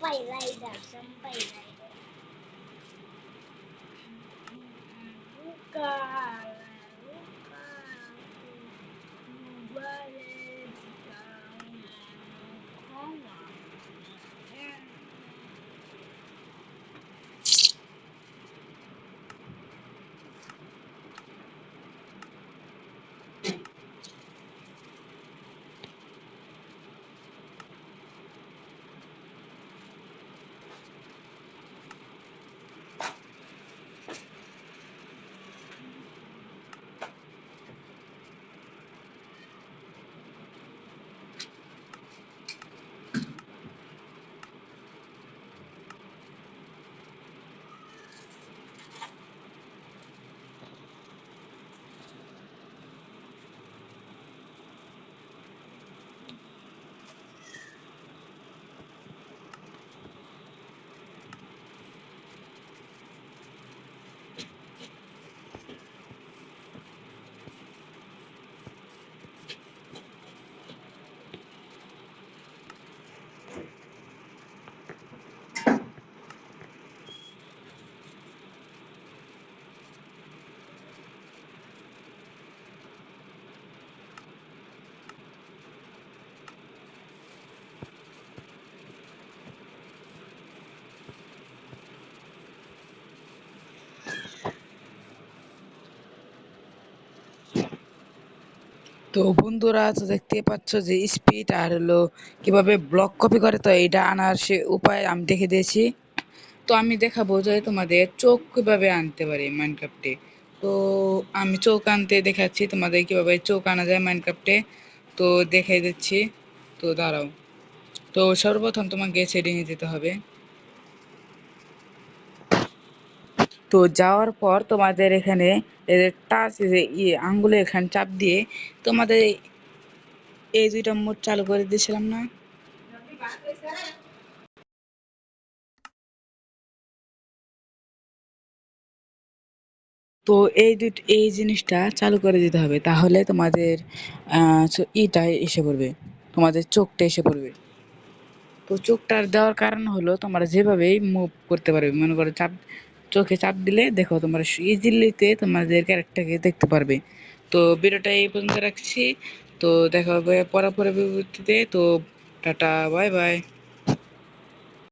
sampai rider. Luka, luka, balik তো বন্ধুরা, তো দেখতে পাচ্ছ যে স্পিড আর হলো কিভাবে ব্লক কপি করে, তো এটা আনার সে উপায় আমি দেখে দিয়েছি। তো আমি দেখাবো যে তোমাদের চোখ কিভাবে আনতে পারি মাইনক্রাফটে। তো আমি চোখ আনতে দেখাচ্ছি তোমাদের কিভাবে চোখ আনা যায় মাইনক্রাফটে, তো দেখাই দিচ্ছি। তো দাঁড়াও, তো সর্বপ্রথম তোমাকে সেটিংয়ে যেতে হবে। তো যাওয়ার পর তোমাদের এখানে টাচ আঙ্গুলে এখানে চাপ দিয়ে তোমাদের এই দুইটা মোড চালু করে দিয়েছিলাম না, তো এই জিনিসটা চালু করে দিতে হবে, তাহলে তোমাদের ইটা এসে পড়বে, তোমাদের চোখটা এসে পড়বে। তো চোখটা দেওয়ার কারণ হলো তোমরা যেভাবেই মুভ করতে পারবে, মনে করো চাপ, চোখে চাপ দিলে দেখো তোমরা ইজিলিতে তোমাদের ক্যারেক্টারকে দেখতে পারবে। তো ভিডিওটা এই পর্যন্ত রাখছি, তো দেখা হবে পরবর্তী বিবৃতিতে। তো টাটা, বাই বাই।